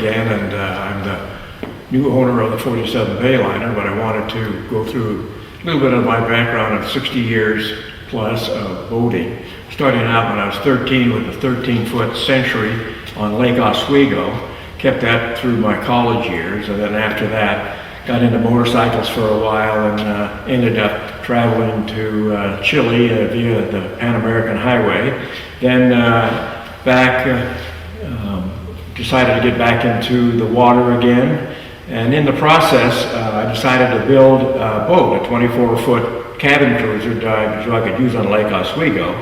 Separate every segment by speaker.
Speaker 1: again, and I'm the new owner of the 47 Bayliner, but I wanted to go through a little bit of my background of 60 years plus of boating. Starting out when I was 13 with a 13-foot Century on Lake Oswego, kept that through my college years, and then after that got into motorcycles for a while and ended up traveling to Chile via the Pan American Highway. Then decided to get back into the water again, and in the process I decided to build a boat, a 24-foot cabin cruiser so I could use on Lake Oswego,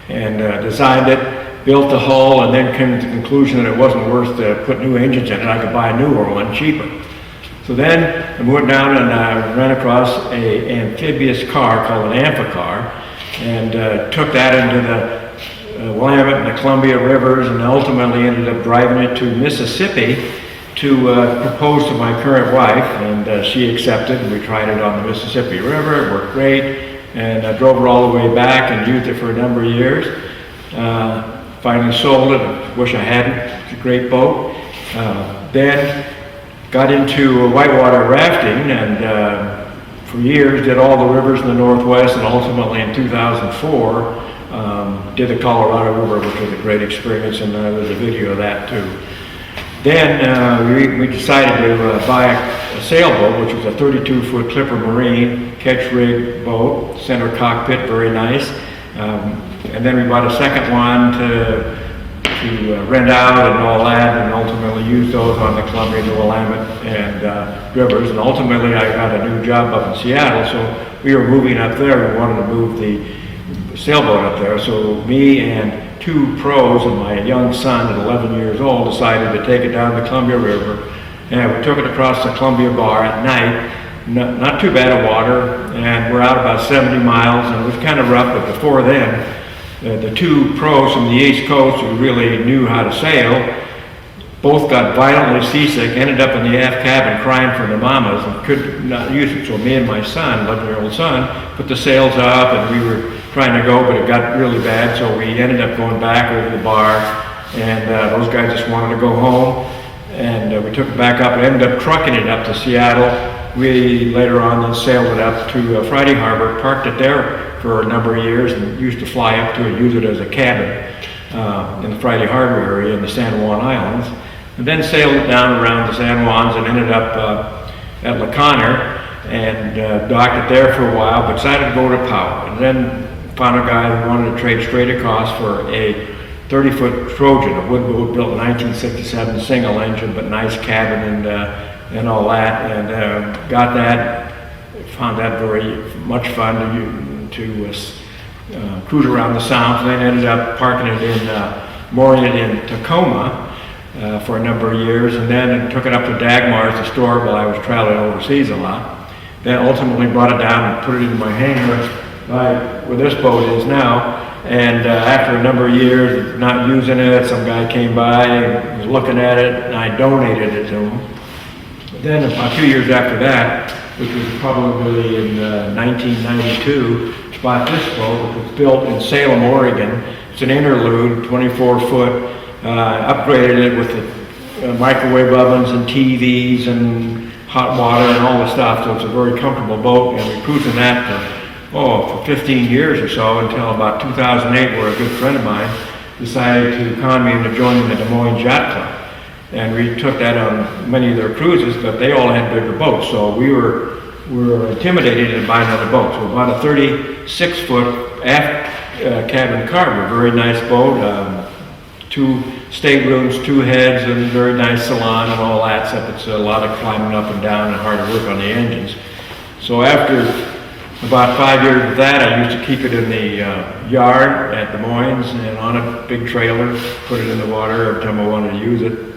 Speaker 1: and designed it, built the hull, and then came to the conclusion that it wasn't worth to put new engines in it. I could buy a newer one cheaper. So then I went down and I ran across an amphibious car called an amphicar, and took that into the Willamette and the Columbia rivers, and ultimately ended up driving it to Mississippi to propose to my current wife, and she accepted, and we tried it on the Mississippi River. It worked great, and I drove it all the way back and used it for a number of years. Finally sold it. Wish I hadn't. It's a great boat. Then got into whitewater rafting, and for years did all the rivers in the Northwest, and ultimately in 2004 did the Colorado River, which was a great experience, and there's a video of that too. Then we decided to buy a sailboat, which was a 32-foot Clipper Marine catch rig boat, center cockpit, very nice. And then we bought a second one to rent out and all that, and ultimately used those on the Columbia, the Willamette, and rivers. And ultimately I got a new job up in Seattle, so we were moving up there. We wanted to move the sailboat up there, so me and two pros and my young son at 11 years old decided to take it down the Columbia River, and we took it across the Columbia Bar at night. Not too bad of water, and we're out about 70 miles, and it was kind of rough, but before then the two pros from the East Coast who really knew how to sail both got violently seasick, ended up in the aft cabin crying for their mamas and could not use it. So me and my son, 11-year-old son, put the sails up, and we were trying to go, but it got really bad, so we ended up going back over the bar, and those guys just wanted to go home, and we took it back up and ended up trucking it up to Seattle. We later on then sailed it up to Friday Harbor, parked it there for a number of years, and used to fly up to it, use it as a cabin in the Friday Harbor area in the San Juan Islands, and then sailed it down around the San Juans and ended up at La Conner, and docked it there for a while, but decided to go to Powell, and then found a guy who wanted to trade straight across for a 30-foot Trojan, a wood boat built in 1967, single engine, but nice cabin and all that, and got that. Found that very much fun to cruise around the Sound, and then ended up parking it mooring it in Tacoma for a number of years, and then took it up to Dagmar's to store it while I was traveling overseas a lot. Then ultimately brought it down and put it in my hangar where this boat is now, and after a number of years not using it, some guy came by and was looking at it, and I donated it to him. But then about 2 years after that, which was probably in 1992, bought this boat, which was built in Salem, Oregon. It's an interlude, 24-foot, upgraded it with the microwave ovens and TVs and hot water and all the stuff, so it's a very comfortable boat, and we cruised in that for 15 years or so, until about 2008, where a good friend of mine decided to con me into joining the Des Moines Yacht Club. And we took that on many of their cruises, but they all had bigger boats, so we were intimidated to buy another boat. So we bought a 36-foot aft cabin carver, very nice boat, 2 staterooms, 2 heads, and very nice salon and all that, except it's a lot of climbing up and down and hard to work on the engines. So after about 5 years of that, I used to keep it in the yard at Des Moines and on a big trailer, put it in the water every time I wanted to use it.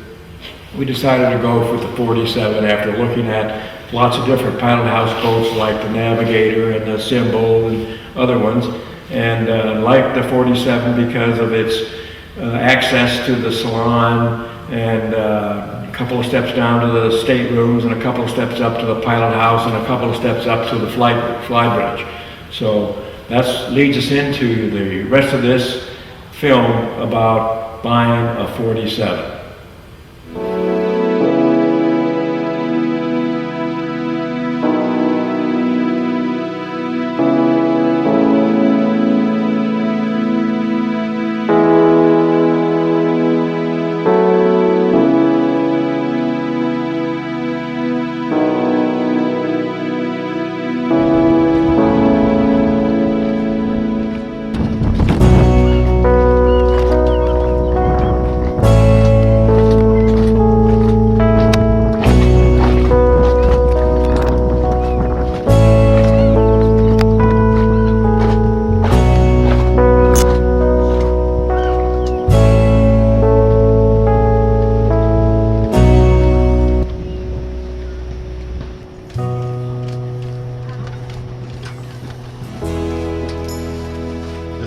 Speaker 1: We decided to go for the 47 after looking at lots of different paddle house boats like the Navigator and the Symbol and other ones, and liked the 47 because of its access to the salon, and a couple of steps down to the staterooms, and a couple of steps up to the pilot house, and a couple of steps up to the fly bridge. So that leads us into the rest of this film about buying a 47.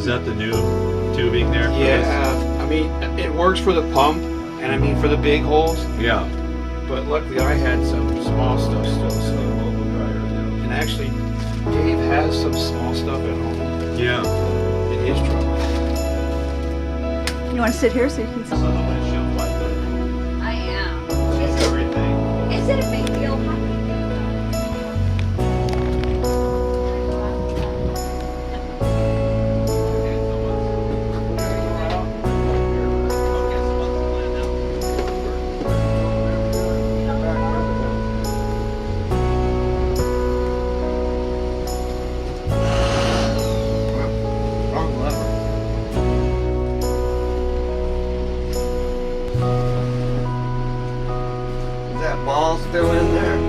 Speaker 2: is that the new tubing there? for
Speaker 3: Yeah, I mean, it works for the pump, and I mean for the big holes,
Speaker 2: this? Yeah.
Speaker 3: but luckily I had some small stuff still, so and actually Dave has some small stuff at home
Speaker 2: Yeah.
Speaker 3: in his truck.
Speaker 4: You want to sit here so you can see?
Speaker 2: So the windshield wiper.
Speaker 4: I am.
Speaker 2: Everything.
Speaker 4: Is it a big deal? How big
Speaker 3: Wrong lever.
Speaker 5: Is that ball still in there?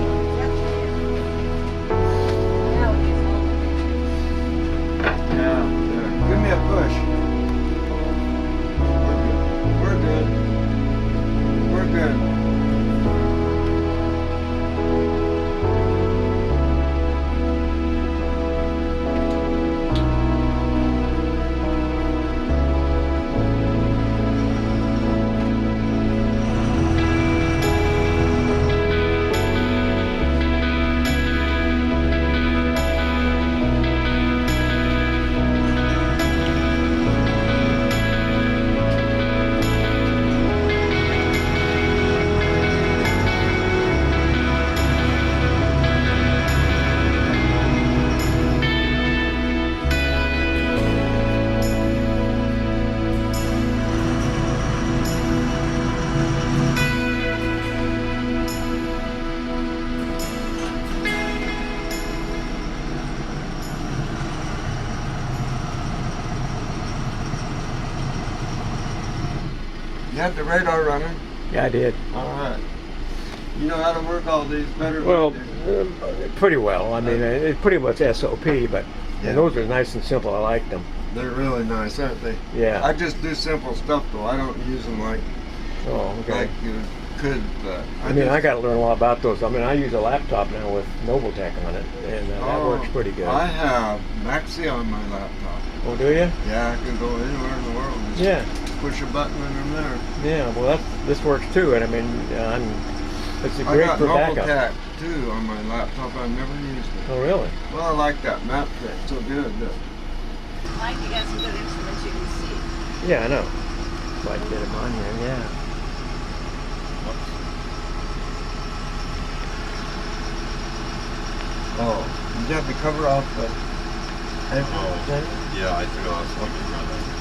Speaker 5: Yeah. Give me a push. We're good. We're good. You have the radar running?
Speaker 1: Yeah, I did.
Speaker 5: All right. You know how to work all these better
Speaker 1: Well,
Speaker 5: than I do.
Speaker 1: pretty well. I mean, it's pretty much SOP, but
Speaker 5: Yeah.
Speaker 1: those are nice and simple. I like them.
Speaker 5: They're really nice, aren't they?
Speaker 1: Yeah.
Speaker 5: I just do simple stuff though. I don't use them like
Speaker 1: Oh, okay.
Speaker 5: you could, but
Speaker 1: I mean, I got to learn a lot about those. I mean, I use a laptop now with Novatech on it, and that works pretty good.
Speaker 5: I have Maxi on my laptop.
Speaker 1: Oh, do you?
Speaker 5: Yeah, I can go anywhere in the world. Just
Speaker 1: Yeah.
Speaker 5: push a button and I'm there.
Speaker 1: Yeah. Well, this works too, and I mean, it's
Speaker 5: I
Speaker 1: great
Speaker 5: got
Speaker 1: for backup.
Speaker 5: Novatech too on my laptop. I've never used it.
Speaker 1: Oh, really?
Speaker 5: Well, I like that map thing. So good.
Speaker 4: Like you got some good instruments you can see.
Speaker 1: Yeah, I know. So I can get them on here. Yeah.
Speaker 5: Oh, you have the cover off the.
Speaker 2: Yeah, I took off something from it.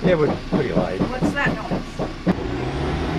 Speaker 1: It was pretty light.
Speaker 4: What's that noise?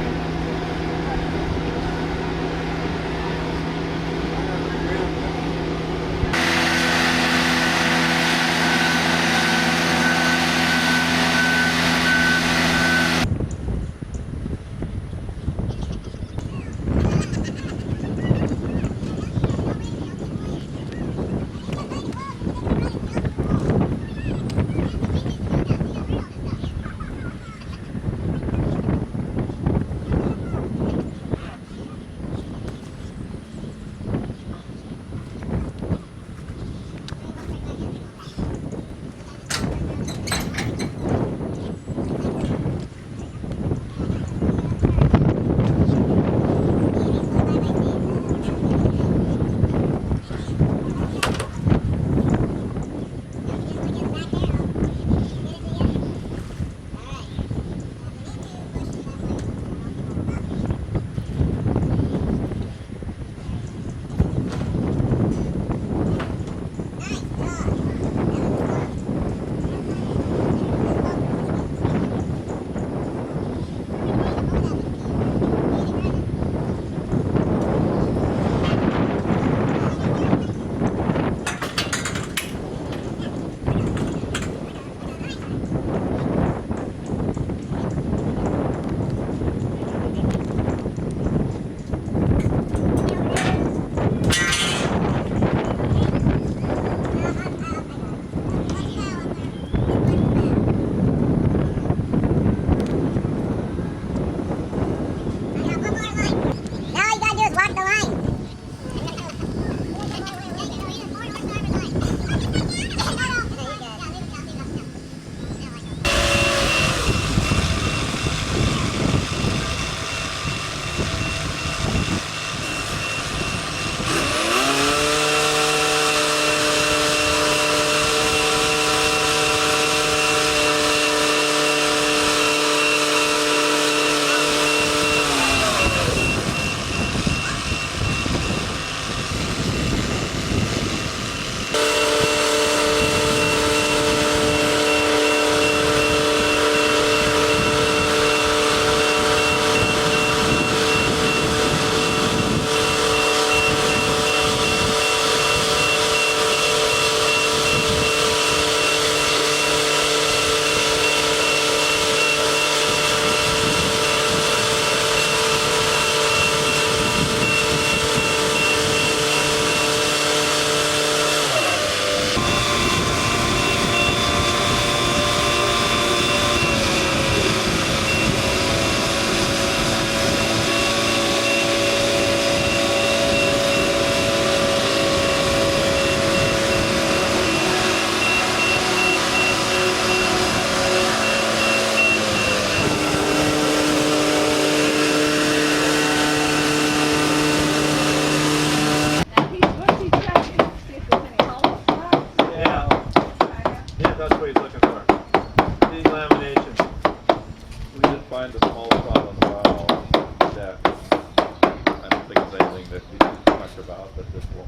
Speaker 2: find the small spot on the bow deck. I don't think it's anything that we talked about, but this will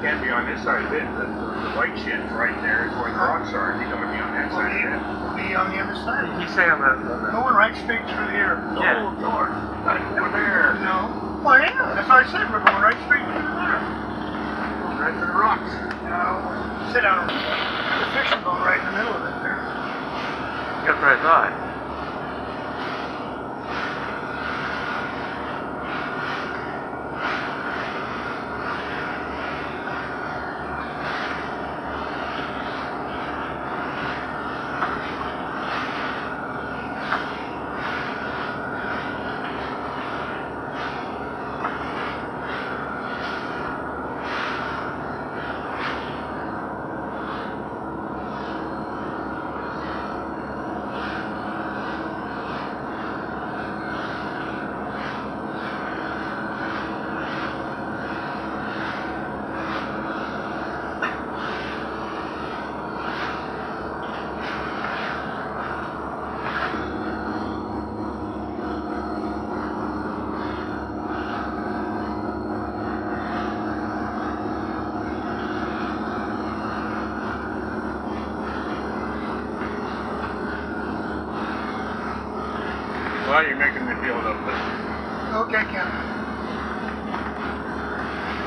Speaker 6: Can't be on this side of it. The white shit's right there is where the rocks are. He's gonna be on that side of it.
Speaker 7: Be on the other side.
Speaker 6: He's saying that.
Speaker 7: Going right straight through here.
Speaker 6: Yeah.
Speaker 7: North.
Speaker 6: Over there.
Speaker 7: No. Well, yeah. That's what I said. We're going right straight through there.
Speaker 6: Right to the rocks.
Speaker 7: Now, sit down. The fishing boat right in the middle of it there.
Speaker 6: That's what I thought.
Speaker 7: Well, you're making me feel a little bit. Okay, Ken.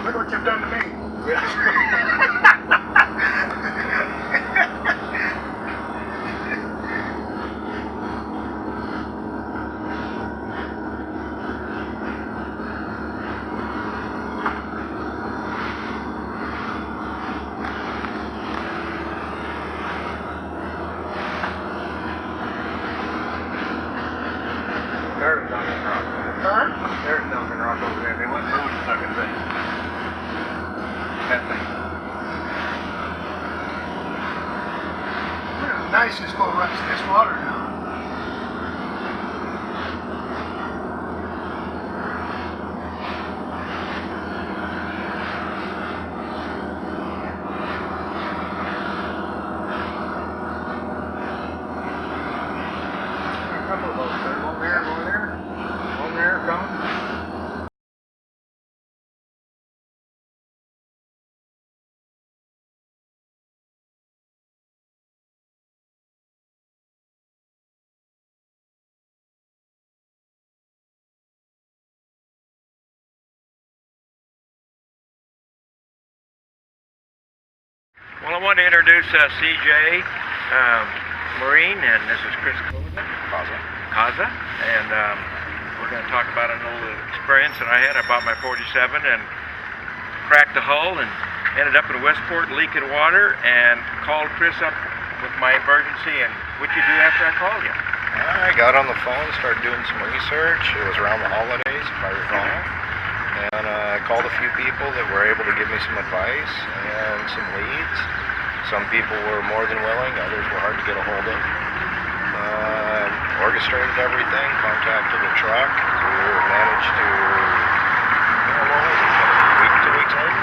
Speaker 7: Look what you've done to me.
Speaker 6: There's Duncan Rock.
Speaker 7: Huh?
Speaker 6: There's Duncan Rock over there. They went moving fucking thing. That thing.
Speaker 7: Look how nice this boat runs this water now.
Speaker 6: A couple of boats there. One there, one there. One there, coming.
Speaker 1: Well, I want to introduce CJ Marine, and this is Chris Kaza, and we're going to talk about an old experience that I had. I bought my 47 and cracked the hull and ended up in Westport leaking water, and called Chris up
Speaker 7: with my emergency, and what'd you do after I called you?
Speaker 8: I got on the phone, started doing some research. It was around the holidays, if I recall. And I called a few people that were able to give me some advice and some leads. Some people were more than willing, others were hard to get a hold of. Orchestrated everything, contacted a truck. We managed to, what was it, 2 weeks later?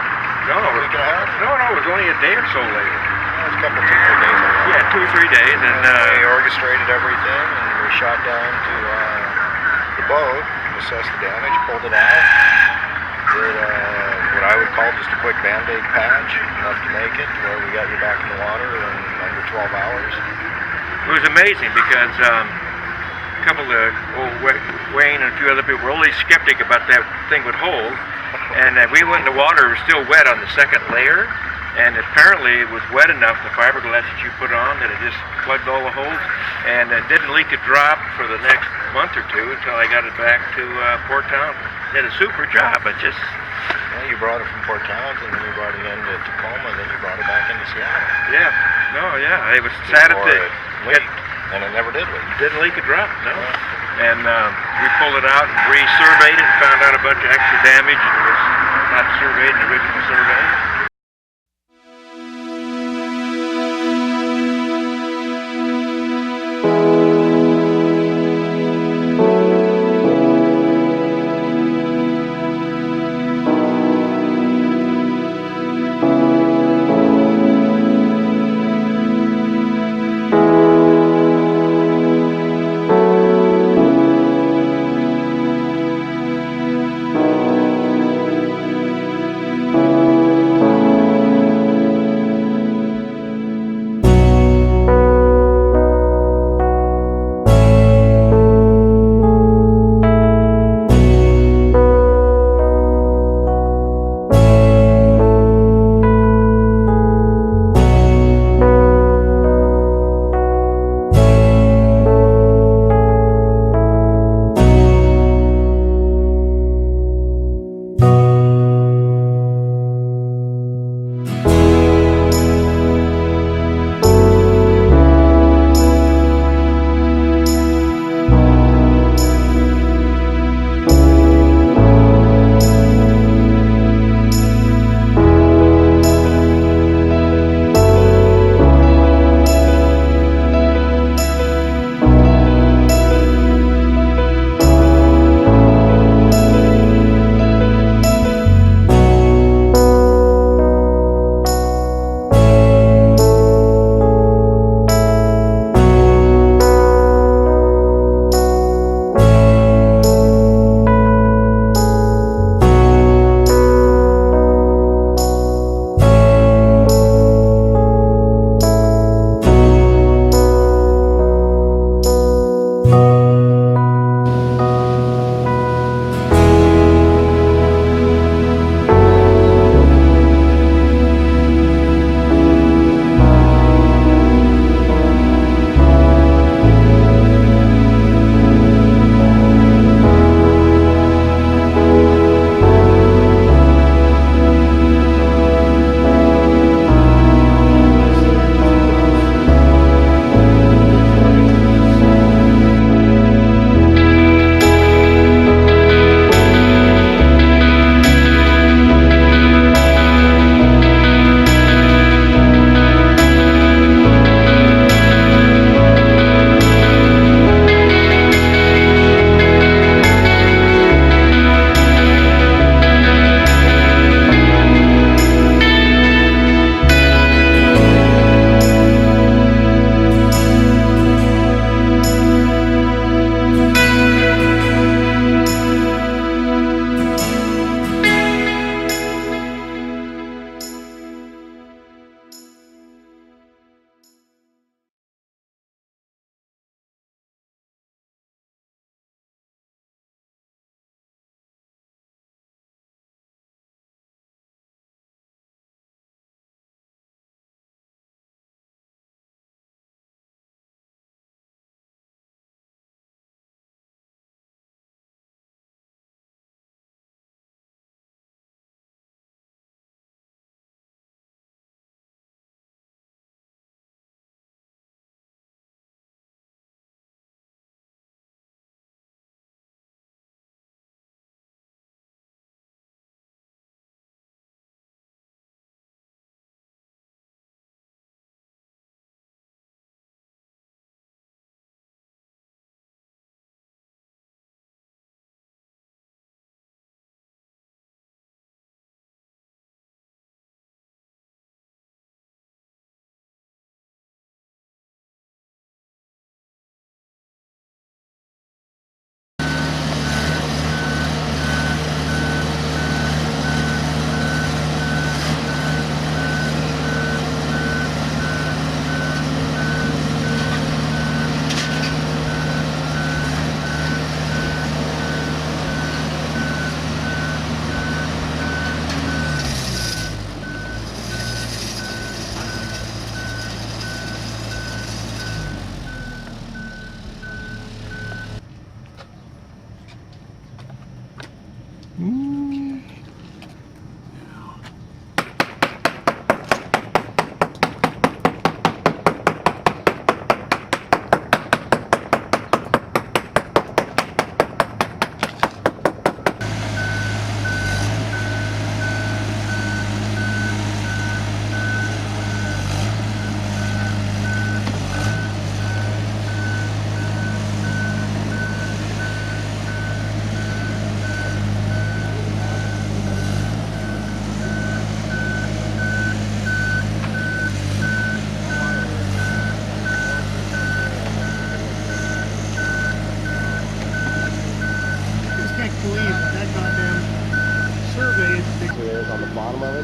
Speaker 7: No,
Speaker 8: A week and a half?
Speaker 7: no, it was only a day or so later.
Speaker 8: It was a couple, 2 or 3 days later.
Speaker 7: Yeah, 2 or 3 days, and
Speaker 8: We orchestrated everything, and we shot down to the boat, assessed the damage, pulled it out, did what I would call just a quick band-aid patch, enough to make it, to where we got you back in the water in under 12 hours.
Speaker 7: it was amazing because a couple of Wayne and a few other people were only skeptic about that thing would hold, and we went in the water. It was still wet on the second layer, and apparently it was wet enough, the fiberglass that you put on, that it just plugged all the holes, and it didn't leak a drop for the next month or two until I got it back to Port Townsend. Did a super job. It just
Speaker 8: Well, you brought it from Port Townsend, and then you brought it into Tacoma, and then you brought it back into Seattle.
Speaker 7: it was sad
Speaker 8: Before it leaked, and it never did leak.
Speaker 7: didn't leak a drop, no. And we pulled it out and resurveyed it and found out a bunch of extra damage. It was not surveyed in the original survey.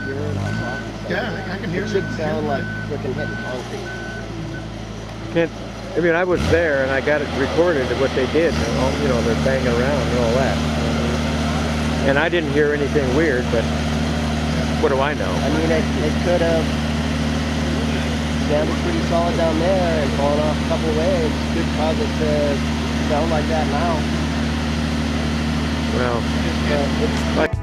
Speaker 9: hear it? How soft it sounds?
Speaker 3: Yeah, I can hear
Speaker 9: It should sound like freaking hitting concrete.
Speaker 10: Can't, I mean, I was there and I got it recorded of what they did. And all, you know, they're banging around and all that. And I didn't hear anything weird, but what do I know?
Speaker 9: I mean, it could have sounded pretty solid down there and fallen off a couple of waves. Could cause it to sound like that now.
Speaker 10: Well,
Speaker 9: It's
Speaker 10: like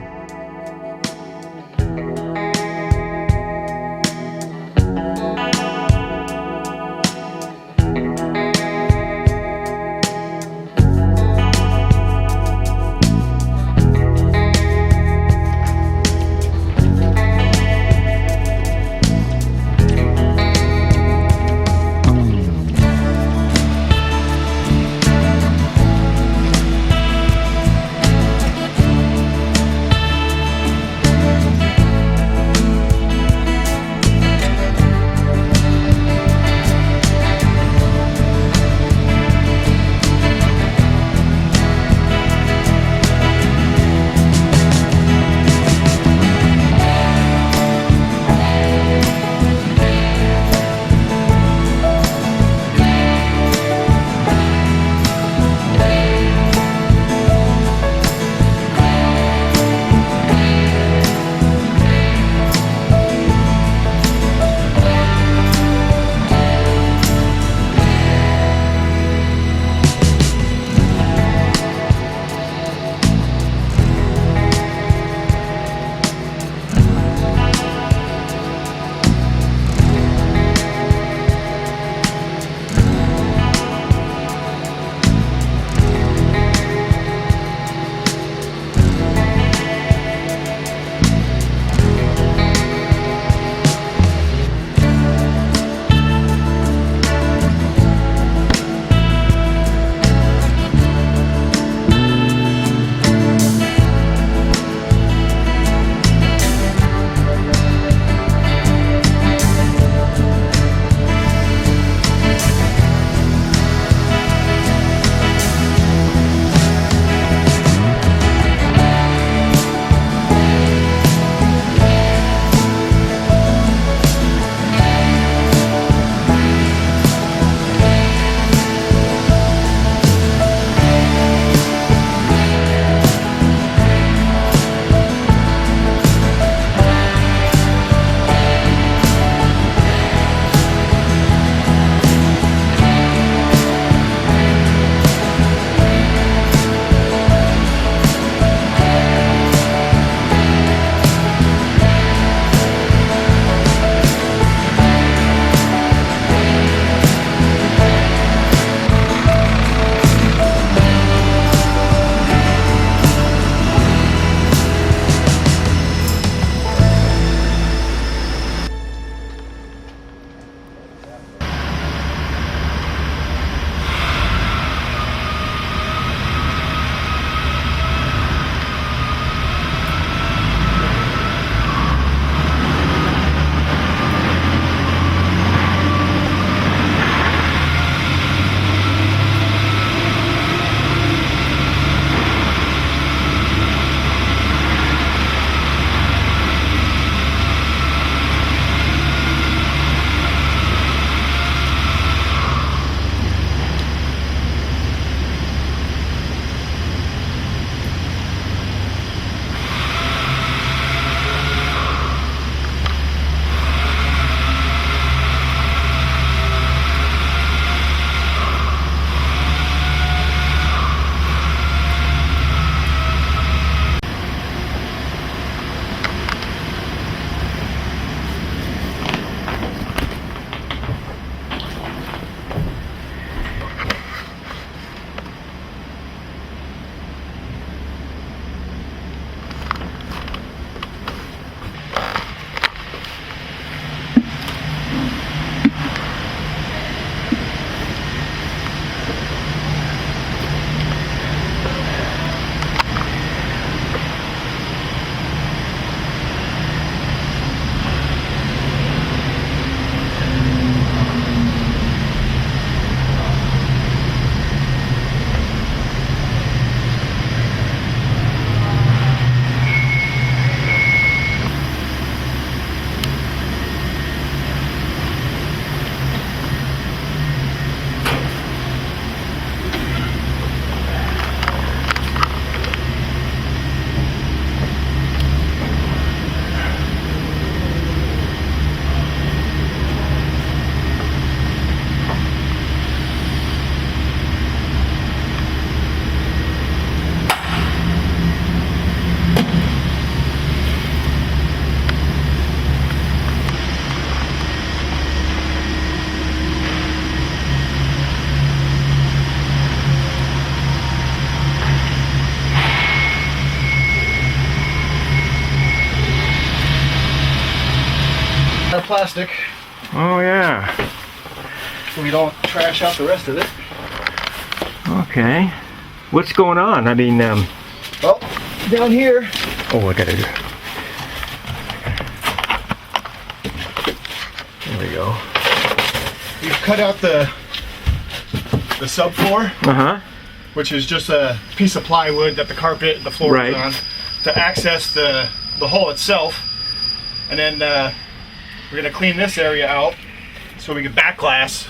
Speaker 8: plastic
Speaker 10: Oh, yeah.
Speaker 8: so we don't trash out the rest of it.
Speaker 10: Okay. What's going on? I mean,
Speaker 8: Well, down here,
Speaker 10: oh, I gotta do. There we go.
Speaker 8: we've cut out the subfloor,
Speaker 10: Uh-huh.
Speaker 8: which is just a piece of plywood that the carpet and the floor
Speaker 10: Right.
Speaker 8: is on, to access the hole itself. And then we're gonna clean this area out so we can back glass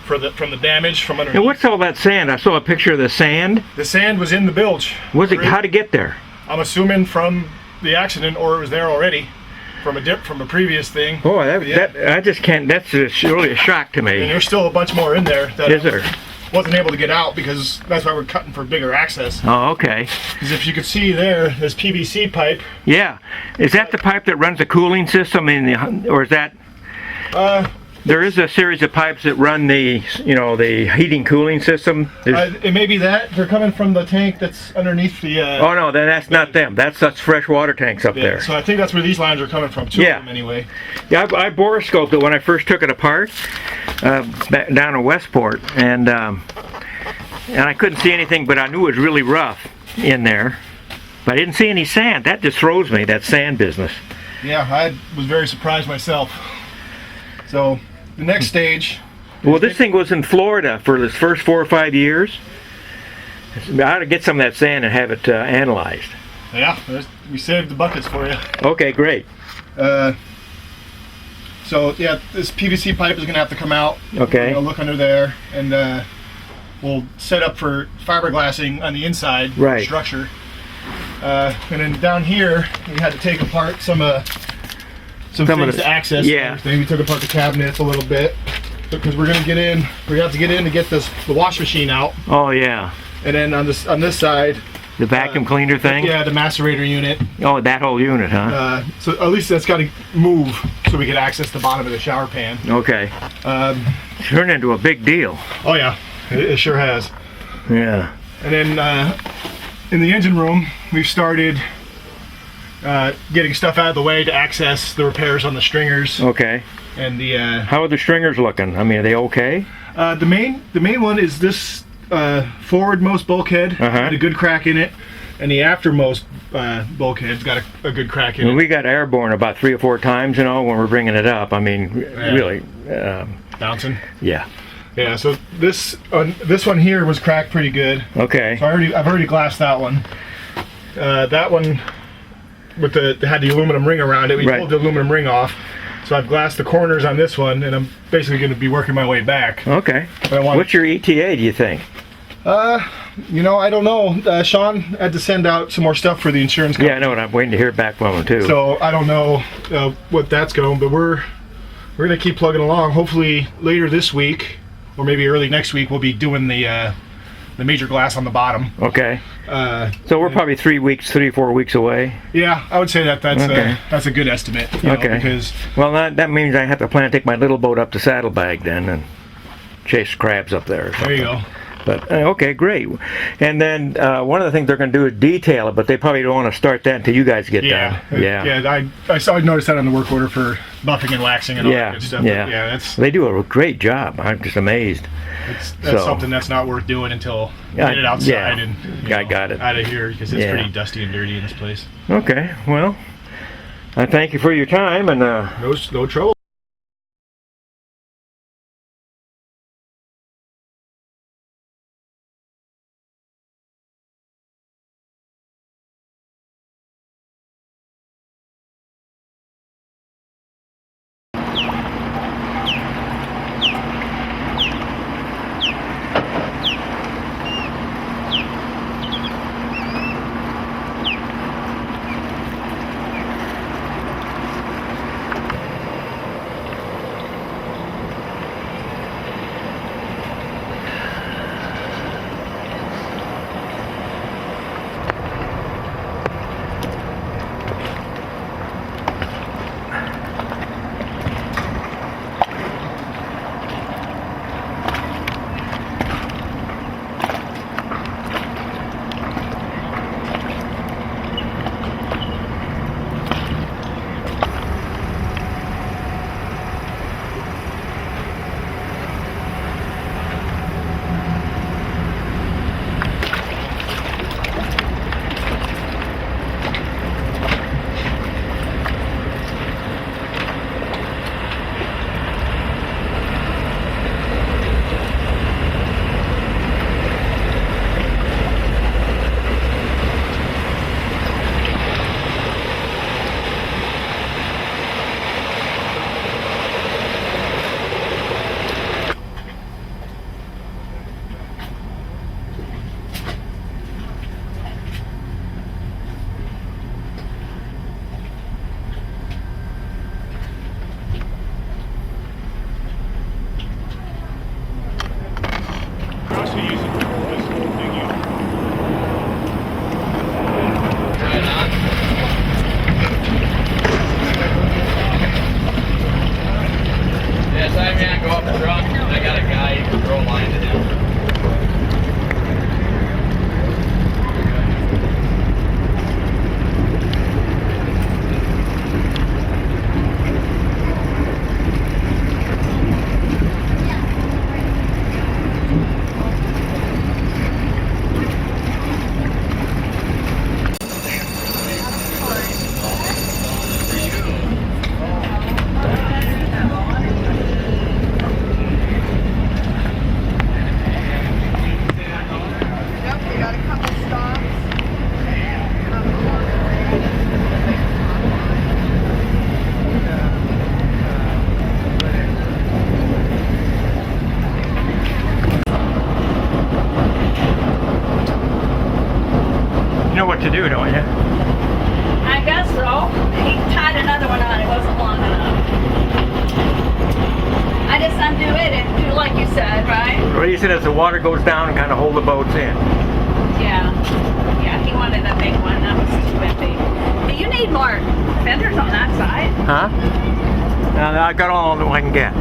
Speaker 8: from the damage from underneath.
Speaker 10: And what's all that sand? I saw a picture of the sand.
Speaker 8: The sand was in the bilge.
Speaker 10: Was it, how'd it get there?
Speaker 8: I'm assuming from the accident, or it was there already from a previous thing.
Speaker 10: Oh,
Speaker 8: Yeah.
Speaker 10: that I just can't, that's just really a shock to
Speaker 8: And
Speaker 10: me.
Speaker 8: there's still a bunch more in there that
Speaker 10: Is there?
Speaker 8: wasn't able to get out, because that's why we're cutting for bigger access.
Speaker 10: Oh, okay.
Speaker 8: Because if you could see there, this PVC pipe.
Speaker 10: Yeah. Is that the pipe that runs the cooling system in the, or is that, there is a series of pipes that run the, you know, the heating cooling system?
Speaker 8: It may be that they're coming from the tank that's underneath the.
Speaker 10: Oh no, then that's not them. That's fresh water tanks up
Speaker 8: Yeah,
Speaker 10: there.
Speaker 8: so I think that's where these lines are coming from. Two
Speaker 10: Yeah.
Speaker 8: of them anyway.
Speaker 10: Yeah, I borescoped it when I first took it apart back down in Westport, and I couldn't see anything, but I knew it was really rough in there. But I didn't see any sand. That just throws me, that sand business.
Speaker 8: Yeah, I was very surprised myself. So the next stage.
Speaker 10: Well, this thing was in Florida for the first 4 or 5 years. I ought to get some of that sand and have it analyzed.
Speaker 8: Yeah, we saved the buckets for you.
Speaker 10: Okay, great.
Speaker 8: So yeah, this PVC pipe is gonna have to come out.
Speaker 10: Okay.
Speaker 8: We're gonna look under there, and we'll set up for fiberglassing on the inside
Speaker 10: Right.
Speaker 8: structure. And then down here, we had to take apart some
Speaker 10: Some of
Speaker 8: things
Speaker 10: the-
Speaker 8: to access.
Speaker 10: yeah.
Speaker 8: Everything. We took apart the cabinets a little bit because we're gonna get in. We have to get in to get the wash machine out,
Speaker 10: Oh yeah,
Speaker 8: and then on this side,
Speaker 10: the vacuum cleaner thing.
Speaker 8: yeah, the macerator unit.
Speaker 10: Oh, that whole unit, huh?
Speaker 8: So at least that's got to move so we can access the bottom of the shower pan.
Speaker 10: Okay. Turned into a big deal.
Speaker 8: Oh yeah, it sure has.
Speaker 10: Yeah.
Speaker 8: And then in the engine room, we've started getting stuff out of the way to access the repairs on the stringers
Speaker 10: Okay.
Speaker 8: and the
Speaker 10: How are the stringers looking? I mean, are they okay?
Speaker 8: the main one is this forwardmost bulkhead had a good crack in it, and the aftermost bulkhead's got a good crack in
Speaker 10: Well,
Speaker 8: it.
Speaker 10: we got airborne about 3 or 4 times, you know, when we're bringing it up. I mean, really.
Speaker 8: Bouncing.
Speaker 10: Yeah.
Speaker 8: Yeah. So this one here was cracked pretty good.
Speaker 10: Okay.
Speaker 8: So I've already glassed that one. That one with had the aluminum ring around it. We
Speaker 10: Right.
Speaker 8: pulled the aluminum ring off. So I've glassed the corners on this one, and I'm basically going to be working my way back.
Speaker 10: Okay.
Speaker 8: I want-
Speaker 10: What's your ETA, do you think?
Speaker 8: You know, I don't know. Sean had to send out some more stuff for the insurance company.
Speaker 10: Yeah, I know, and I'm waiting to hear back from them too.
Speaker 8: So I don't know what that's going, but we're going to keep plugging along. Hopefully later this week, or maybe early next week, we'll be doing the major glass on the bottom.
Speaker 10: Okay. So we're probably 3 or 4 weeks away.
Speaker 8: Yeah, I would say that's
Speaker 10: Okay.
Speaker 8: that's a good estimate. You know,
Speaker 10: Okay.
Speaker 8: because
Speaker 10: Well, that means I have to plan to take my little boat up to Saddlebag then and chase crabs up there. Or
Speaker 8: there you
Speaker 10: something.
Speaker 8: go.
Speaker 10: But okay, great. And then one of the things they're going to do is detail it, but they probably don't want to start that until you guys get
Speaker 8: Yeah,
Speaker 10: done. Yeah.
Speaker 8: yeah. I noticed that on the work order for buffing and waxing and all that good stuff.
Speaker 10: Yeah.
Speaker 8: But yeah, that's
Speaker 10: They do a great job. I'm just amazed. So-
Speaker 8: something that's not worth doing until you
Speaker 10: Yeah,
Speaker 8: get it outside
Speaker 10: yeah.
Speaker 8: and
Speaker 10: I got it.
Speaker 8: out of here, because it's
Speaker 10: Yeah.
Speaker 8: pretty dusty and dirty in this place.
Speaker 10: Okay. Well, I thank you for your time and.
Speaker 8: No trouble.
Speaker 6: also use it for this whole thing out.
Speaker 3: Yes, I man, go up the truck. I got a guy who can throw a line to him.
Speaker 10: You know what to do, don't you?
Speaker 4: I guess so. He tied another one on. It wasn't long enough. I just undo it and do like you said, right?
Speaker 10: Release it as the water goes down and kind of hold the boats in.
Speaker 4: Yeah. Yeah, he wanted a big one. That was too empty. But you need more fenders on that side.
Speaker 10: Huh? Now I got all that I can get.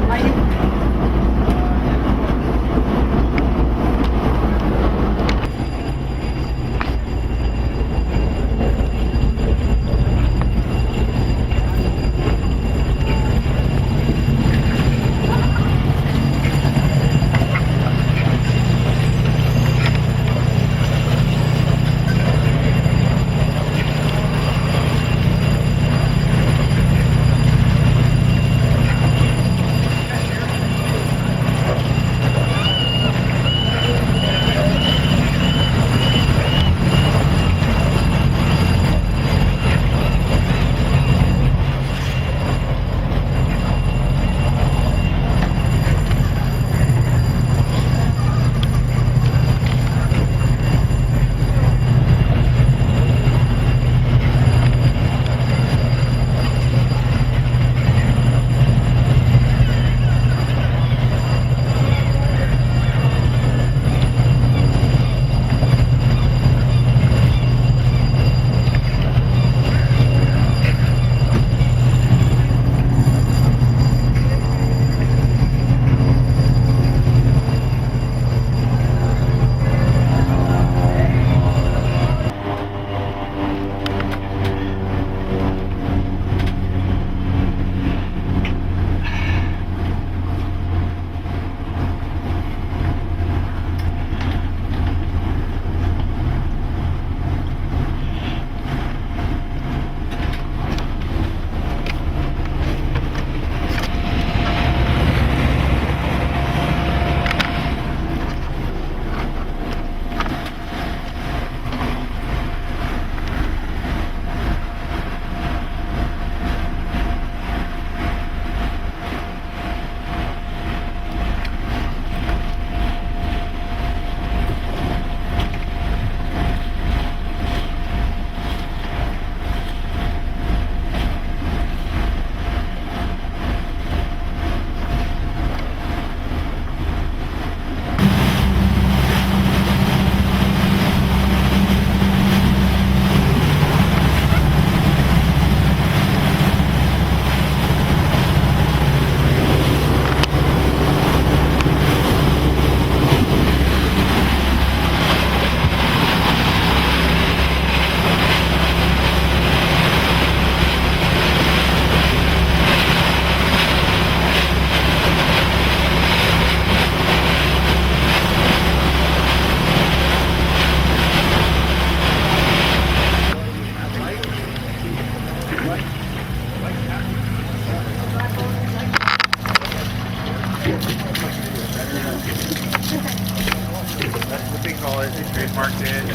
Speaker 2: trademarked it.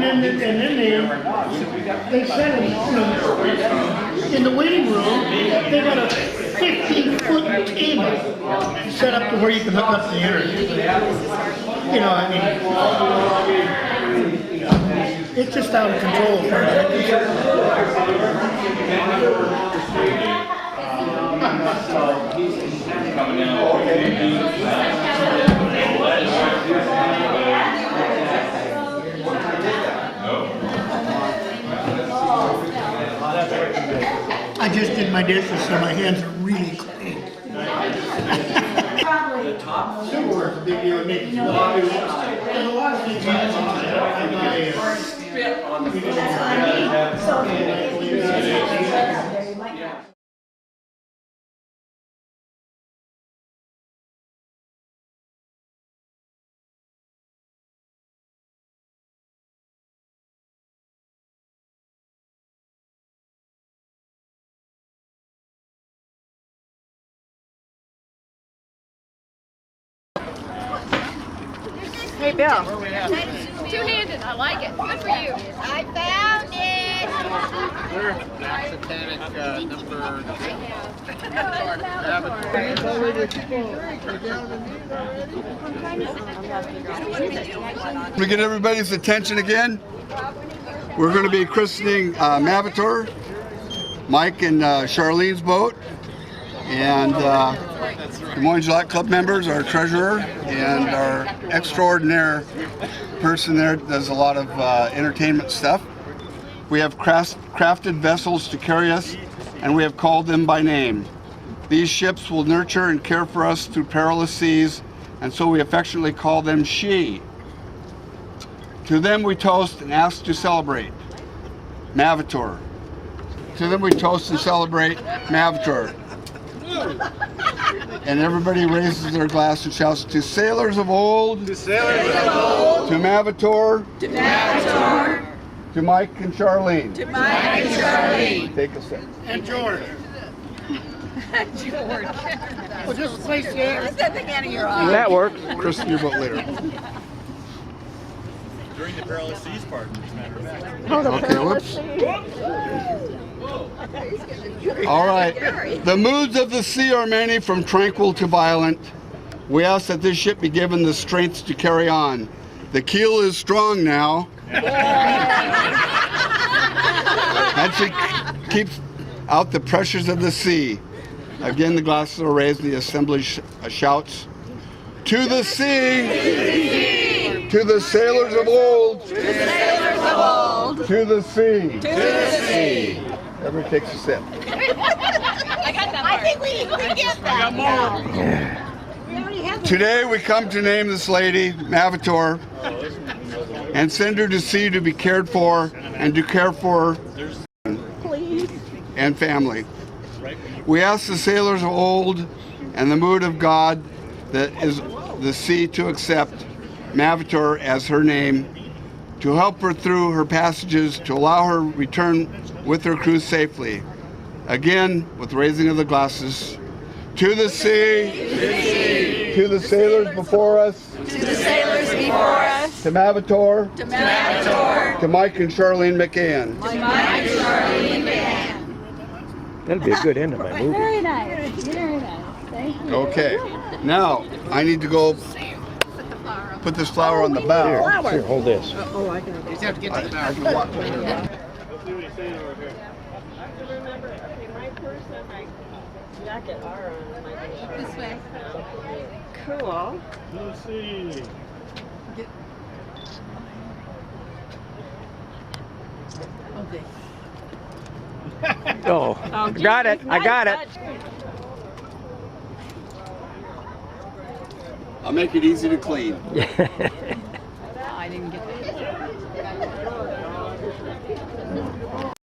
Speaker 11: then they set them, in the waiting room, they got a 15-foot table set up to where you can hook up the internet. You know, I mean, it's just out of control. I just did my dishes, so my hands are really clean. The top silverware is a big deal to me. There's a lot of things on the
Speaker 4: Hey, Bill.
Speaker 12: Two-handed, I like it. Good for you. I found it.
Speaker 3: Satanic number.
Speaker 5: To get everybody's attention again, we're going to be christening Mavator, Mike and Charlene's boat, and Des Moines Yacht Club members, our treasurer, and our extraordinary person there that does a lot of entertainment stuff. We have crafted vessels to carry us, and we have called them by name. These ships will nurture and care for us through perilous seas, and so we affectionately call them She. To them we toast and ask to celebrate Mavator. To them we toast and celebrate Mavator. And everybody raises their glass and shouts, to sailors of old, to sailors of old, to Mavator, to Mavator, to Mike and Charlene, to Mike and Charlene. Take a sip.
Speaker 11: And George.
Speaker 4: George.
Speaker 11: Well, just place the air.
Speaker 4: What's that thing out of your eye?
Speaker 10: That works.
Speaker 5: Christen your boat later.
Speaker 2: During the perilous seas part, as a matter of fact.
Speaker 5: Okay, whoops. All right. The moods of the sea are many, from tranquil to violent. We ask that this ship be given the strength to carry on. The keel is strong now. That should keep out the pressures of the sea. Again, the glasses are raised and the assembly shouts, to the sea, to the sailors of old, to the sailors of old, to the sea, to the sea. Everybody takes a sip.
Speaker 4: I got that part. I think we get that. Yeah.
Speaker 5: Today we come to name this lady, Mavator, and send her to sea to be cared for and to care for and family. We ask the sailors of old and the mood of God that is the sea to accept Mavator as her name, to help her through her passages, to allow her return with her crew safely. Again, with raising of the glasses, to the sea, to the sailors before us,
Speaker 4: To the sailors before us,
Speaker 5: to Mavator,
Speaker 4: to Mavator,
Speaker 5: to Mike and Charlene McCann.
Speaker 4: to Mike and Charlene McCann.
Speaker 10: That'd be a good end of my movie.
Speaker 12: Very nice. Very nice. Thank you.
Speaker 5: Okay, now I need to go put this flower on the bow.
Speaker 10: Here, hold this.
Speaker 3: You just have to get to the
Speaker 5: I
Speaker 3: back.
Speaker 5: can walk to her.
Speaker 12: My purse and my jacket are on my This way. Cool.
Speaker 6: Let's see.
Speaker 10: Oh, got it. I got it.
Speaker 5: I'll make it easy to clean.
Speaker 12: I didn't get that.